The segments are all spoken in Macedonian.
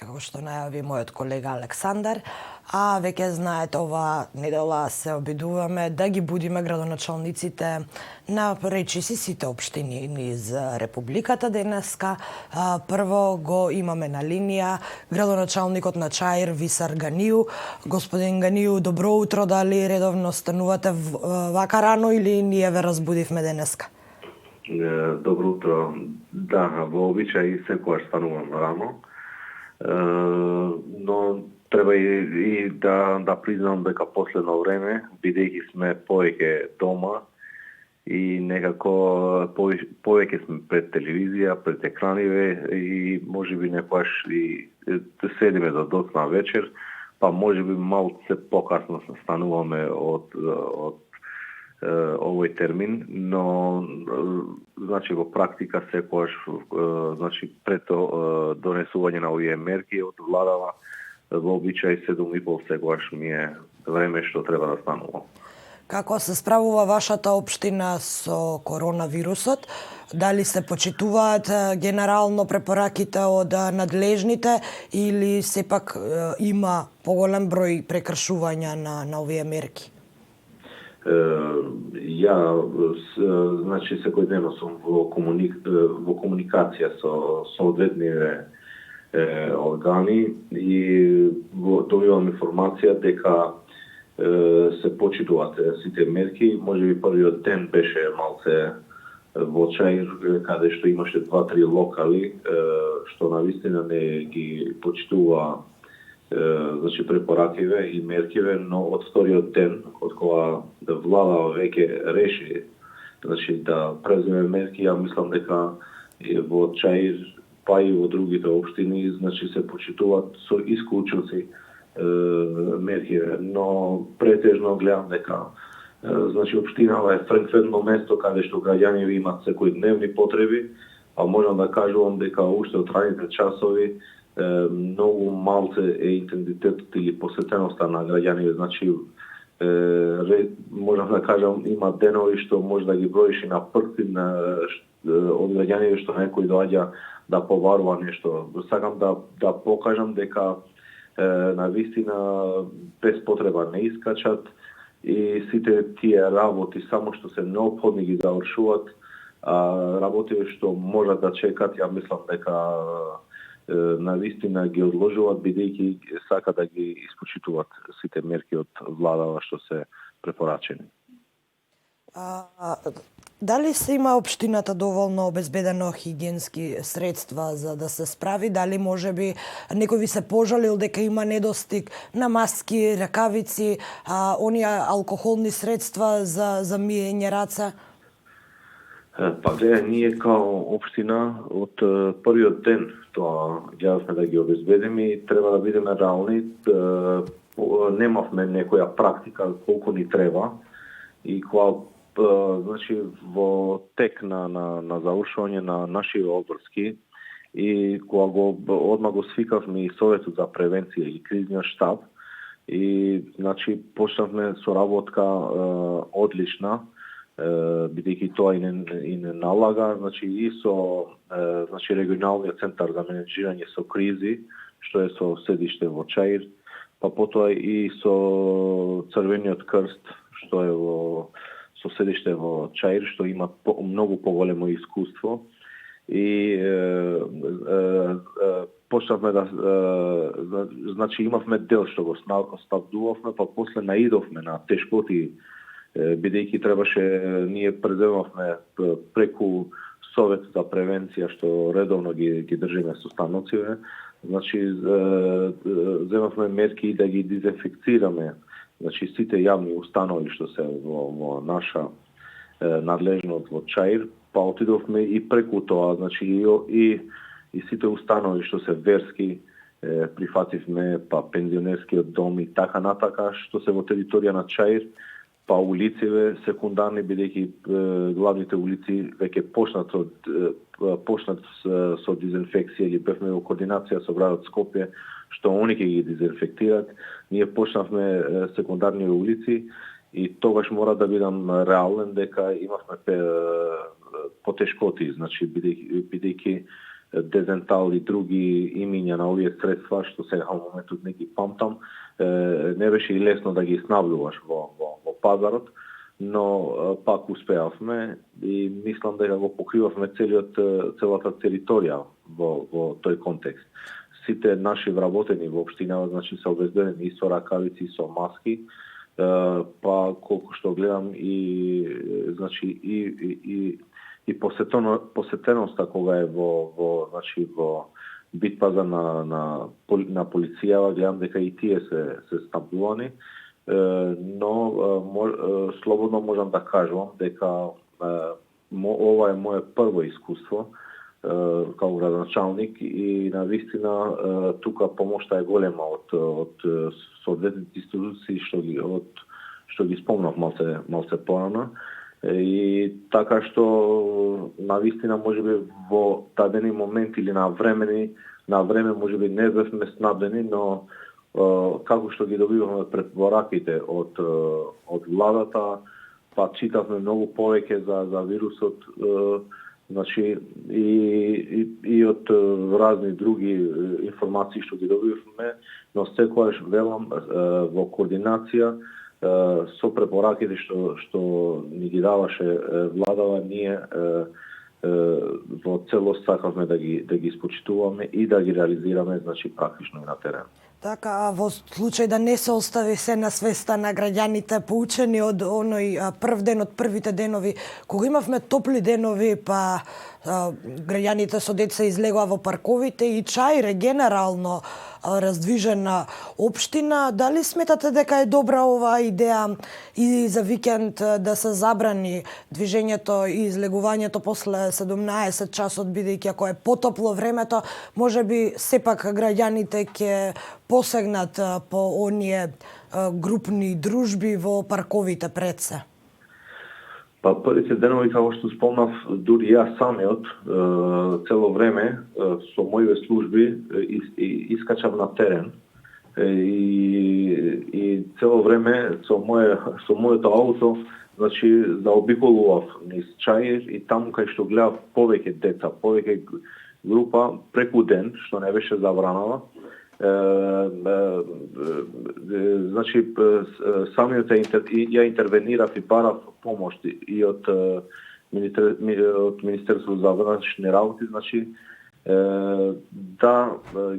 како што најави мојот колега Александар, а веќе знаете, ова недела се обидуваме да ги будиме градоначалниците на речиси сите општини низ Републиката денеска. Прво го имаме на линија градоначалникот на Чаир Висар Ганију. Господин Ганију, добро утро, дали редовно станувате вака рано или ние ве разбудивме денеска? Добро утро. Да, во обичај секогаш станувам рано, но треба и да признам дека последно време, бидејќи сме повеќе дома и некако повеќе сме пред телевизија, пред екраниве и можеби некогаш и седиме до доцна вечер, па можеби малце покасно стануваме од овој термин, но значи во практика секогаш значи пред донесување на овие мерки од владава во обичај 7:30 секогаш ми е време што треба да станувам. Како се справува вашата општина со коронавирусот? Дали се почитуваат генерално препораките од надлежните или сепак има поголем број прекршувања на овие мерки? Ја значи секојдневно сум во комуникација со соодветниве органи и добивам информација дека се почитуваат сите мерки. Можеби првиот ден беше малце во Чаир, каде што имаше 2-3 локали што навистина не ги почитува значи препоракиве и меркиве, но од вториот ден, од кога влада веќе реши значи да преземе мерки, ја мислам дека во Чаир, па и во другите општини, значи се почитуваат со исклучоци меркиве, но претежно гледам дека значи општинава е фреквентно место каде што граѓани имаат секојдневни потреби, а можам да кажувам дека уште од раните часови многу малце е интензитетот или посетеноста на граѓани, значи можам да кажам има денови што може да ги броиш и на прсти од граѓани што некој доаѓа да побарува нешто. Сакам да покажам дека навистина без потреба не искачат и сите тие работи само што се неопходни ги завршуваат, а работи што можат да чекат, ја мислам дека навистина ги одложуваат бидејќи сака да ги испочитуваат сите мерки од владава што се препорачени. Дали се има општината доволно обезбедено хигиенски средства за да се справи? Дали можеби некој ви се пожалил дека има недостиг на маски, ракавици, оние алкохолни средства за миење раце? Па гледа, ние као општина од првиот ден тоа гледавме да ги обезбедиме и треба да бидеме реални. Немавме некоја практика колку ни треба и кога значи во тек на завршување на нашите обврски и кога одма го свикавме и Советот за превенција и кризниот штаб и значи почнавме соработка одлична, бидејќи тоа и не налага, значи и со значи регионалниот центар за менеджирање со кризи, што е со седиште во Чаир, па потоа и со Црвениот крст, што е со седиште во Чаир, што има многу поголемо искуство и почнавме значи имавме дел што го ставдувавме, па после наидовме на тешкоти бидејќи требаше, ние преземавме преку Совет за превенција што редовно ги држиме состаноциве, значи земавме мерки да ги дезинфекцираме значи сите јавни установи што се во наша надлежност во Чаир, па отидовме и преку тоа, значи и сите установи што се верски прифативме, па пензионерскиот дом и така натака што се во територија на Чаир, па улициве секундарни, бидејќи главните улици веќе почнат со дезинфекција, ги бевме во координација со градот Скопје, што они ќе ги дезинфектираат. Ние почнавме секундарни улици и тогаш мора да бидам реален дека имавме потешкоти, значи бидејќи Дезентал и други имиња на овие средства, што сега во моментот не ги памтам, не беше и лесно да ги снабдуваш во пазарот, но пак успеавме и мислам дека го покривавме целата територија во тој контекст. Сите наши вработени во општинава, значи се обезбедени и со ракавици, и со маски, па колку што гледам и значи и посетеноста кога е во битпаза на полицијава, гледам дека и тие се снабдувани, но слободно можам да кажувам дека ова е моје прво искуство како градоначалник и навистина тука помошта е голема од соодветните институции што ги спомнав малце порано. И така што навистина можеби во дадени момент или на време можеби не бевме снабдени, но како што ги добиваме препораките од владата, па читавме многу повеќе за вирусот, значи и од разни други информации што ги добиваме, но секогаш велам во координација со препораките што ни ги даваше владава, ние во целост сакавме да ги испочитуваме и да ги реализираме, значи практично и на терен. Така, во случај да не се остави се на свеста на граѓаните, поучени од оној прв ден, од првите денови, кога имавме топли денови, па граѓаните со деца излегоа во парковите и Чаир генерално раздвижена општина, дали сметате дека е добра оваа идеја и за викенд да се забрани движењето и излегувањето после 17 часот, бидејќи ако е потопло времето, можеби сепак граѓаните ќе посегнат по оние групни дружби во парковите пред се? Па првите денови, како што спомнав, дури јас самиот цело време со моите служби искачав на терен и цело време со моето ауто, значи заобиколував низ Чаир и таму кај што гледав повеќе деца, повеќе група преку ден, што не беше забранала. Значи самиот ја интервенирав и барав помош и од Министерството за внатрешни работи, значи да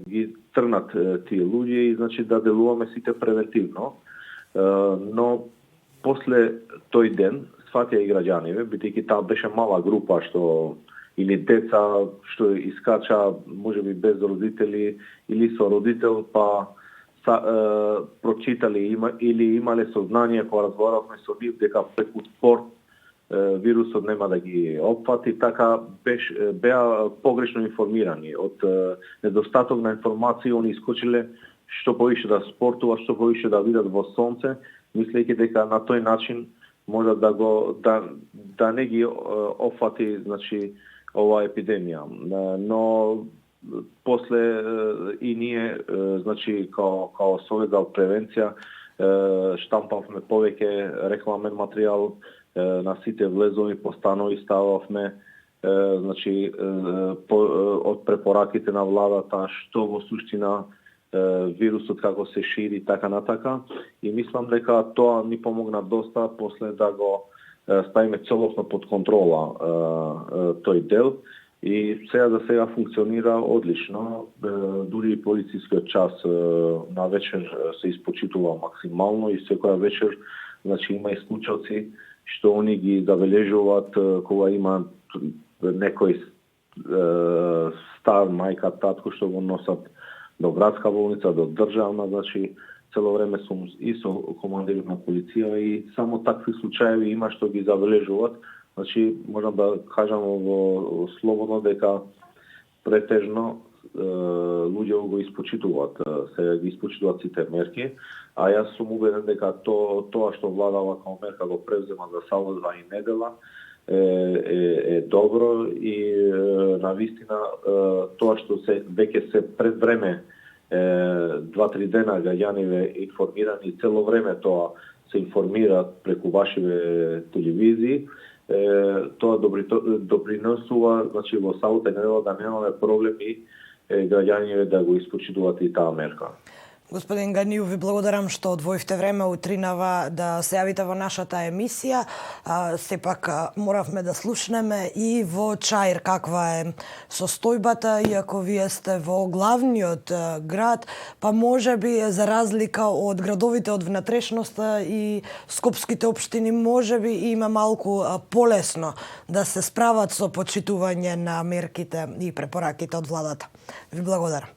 ги тргнат тие луѓе и значи да делуваме сите превентивно. Но после тој ден сватија и граѓаниве, бидејќи таа беше мала група или деца што искача, можеби без родители или со родител, па прочитали или имале сознание кога разговаравме со нив дека преку спорт вирусот нема да ги опфати, така беа погрешно информирани. Од недостаток на информација они искочиле што повише да спортува, што повише да видат во сонце, мислејќи дека на тој начин може да не ги опфати, значи ова епидемија. Но после и ние, значи као Совет за превенција, штампавме повеќе рекламен материјал на сите влезови, постанови стававме, значи од препораките на владата, што во суштина вирусот како се шири, така натака. И мислам дека тоа ни помогна доста после да го ставиме целосно под контрола тој дел и сега функционира одлично. Дури и полицискиот час на вечер се испочитува максимално и секоја вечер, значи има исклучоци што они ги забележуваат кога има некој стар мајка, татко што го носат до градска болница, до државна, значи цело време сум и со командирот на полиција и само такви случаи има што ги забележуваат. Значи можам да кажам во слободно дека претежно луѓе го испочитуваат, се ги испочитуваат сите мерки, а јас сум убеден дека тоа што владава како мерка го превзема за сабота и недела е добро и навистина тоа што веќе се пред време 2-3 дена граѓаниве информирани, цело време тоа се информираат преку вашиве телевизии, тоа допринесува, значи во Саута недела да немаме проблеми граѓаните да го испочитуваат и таа мерка. Господин Ганију, ви благодарам што одвоивте време утринава да се јавите во нашата емисија. Сепак моравме да слушнеме и во Чаир каква е состојбата, иако вие сте во главниот град, па може би за разлика од градовите од внатрешноста и скопските општини, може би има малку полесно да се справат со почитување на мерките и препораките од владата. Ви благодарам.